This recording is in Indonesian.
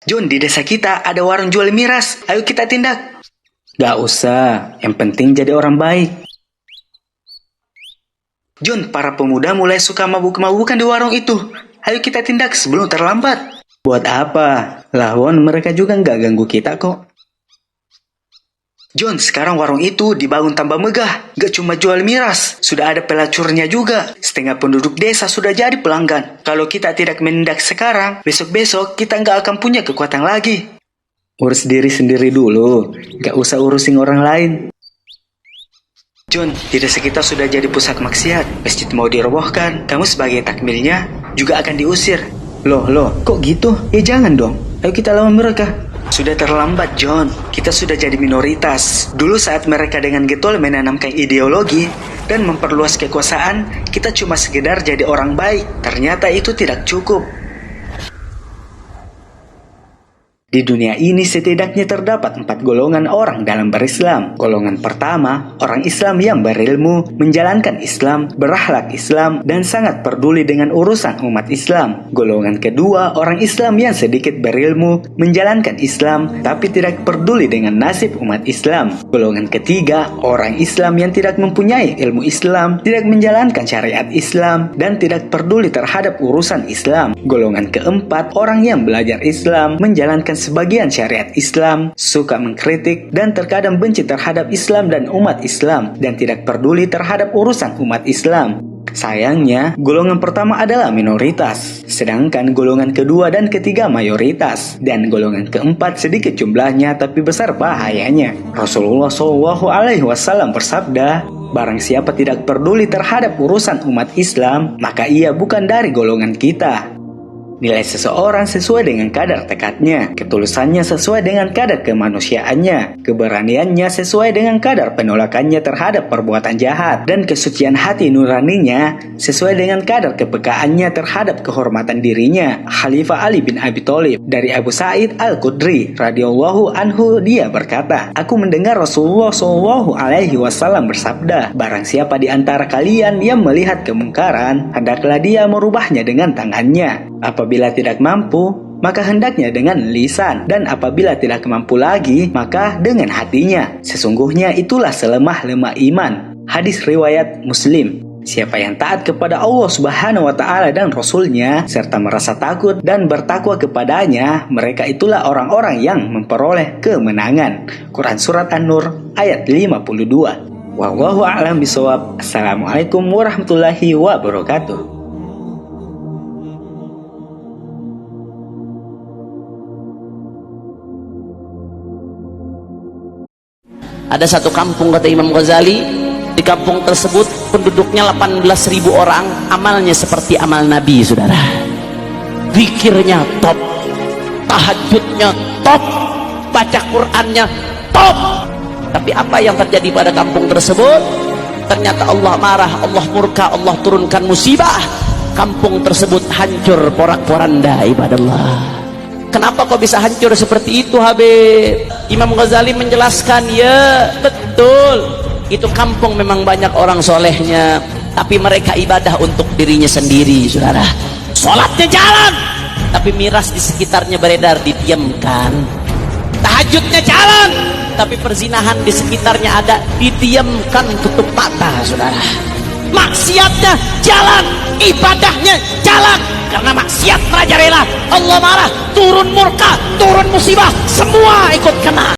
John, di desa kita ada warung jual miras. Ayo kita tindak. Gak usah, yang penting jadi orang baik. John, para pemuda mulai suka mabuk-mabukan di warung itu. Ayo kita tindak sebelum terlambat. Buat apa? Lawan mereka juga gak ganggu kita kok. John, sekarang warung itu dibangun tambah megah. Gak cuma jual miras, sudah ada pelacurnya juga. Setengah penduduk desa sudah jadi pelanggan. Kalau kita tidak menindak sekarang, besok-besok kita nggak akan punya kekuatan lagi. Urus diri sendiri dulu, gak usah urusin orang lain. John, di desa kita sudah jadi pusat maksiat. Masjid mau dirobohkan, kamu sebagai takmilnya juga akan diusir. Loh, kok gitu? Ya jangan dong, ayo kita lawan mereka. Sudah terlambat, John. Kita sudah jadi minoritas. Dulu saat mereka dengan getol menanamkan ideologi dan memperluas kekuasaan, kita cuma sekedar jadi orang baik. Ternyata itu tidak cukup. Di dunia ini setidaknya terdapat 4 golongan orang dalam berislam. Golongan pertama, orang Islam yang berilmu, menjalankan Islam, berakhlak Islam, dan sangat peduli dengan urusan umat Islam. Golongan kedua, orang Islam yang sedikit berilmu, menjalankan Islam, tapi tidak peduli dengan nasib umat Islam. Golongan ketiga, orang Islam yang tidak mempunyai ilmu Islam, tidak menjalankan syariat Islam, dan tidak peduli terhadap urusan Islam. Golongan keempat, orang yang belajar Islam, menjalankan sebagian syariat Islam, suka mengkritik dan terkadang benci terhadap Islam dan umat Islam, dan tidak peduli terhadap urusan umat Islam. Sayangnya, golongan pertama adalah minoritas, sedangkan golongan kedua dan ketiga mayoritas, dan golongan keempat sedikit jumlahnya tapi besar bahayanya. Rasulullah SAW bersabda, barang siapa tidak peduli terhadap urusan umat Islam, maka ia bukan dari golongan kita. Nilai seseorang sesuai dengan kadar tekadnya, ketulusannya sesuai dengan kadar kemanusiaannya, keberaniannya sesuai dengan kadar penolakannya terhadap perbuatan jahat, dan kesucian hati nuraninya sesuai dengan kadar kepekaannya terhadap kehormatan dirinya. Khalifah Ali bin Abi Thalib dari Abu Sa'id Al-Khudri radhiyallahu anhu, dia berkata, aku mendengar Rasulullah SAW bersabda, barang siapa di antara kalian yang melihat kemungkaran, hendaklah dia merubahnya dengan tangannya. Apabila tidak mampu, maka hendaknya dengan lisan, dan apabila tidak mampu lagi, maka dengan hatinya. Sesungguhnya itulah selemah-lemah iman. Hadis riwayat Muslim. Siapa yang taat kepada Allah Subhanahu wa Ta'ala dan Rasul-Nya, serta merasa takut dan bertakwa kepadanya, mereka itulah orang-orang yang memperoleh kemenangan. Quran Surat An-Nur ayat 52. Wallahu a'lam bishawab. Assalamualaikum warahmatullahi wabarakatuh. Ada satu kampung, kata Imam Ghazali, di kampung tersebut penduduknya 18.000 orang, amalnya seperti amal Nabi, saudara. Zikirnya top, tahajudnya top, baca Qur'annya top. Tapi apa yang terjadi pada kampung tersebut? Ternyata Allah marah, Allah murka, Allah turunkan musibah. Kampung tersebut hancur porak-poranda, ibadallah. Kenapa kok bisa hancur seperti itu, Habib? Imam Ghazali menjelaskan, ya betul, itu kampung memang banyak orang solehnya, tapi mereka ibadah untuk dirinya sendiri, saudara. Sholatnya jalan, tapi miras di sekitarnya beredar, didiamkan. Tahajudnya jalan, tapi perzinahan di sekitarnya ada, didiamkan, tutup mata, saudara. Maksiatnya jalan, ibadahnya jalan. Karena maksiat merajalela, Allah marah, turun murka, turun musibah, semua ikut kena.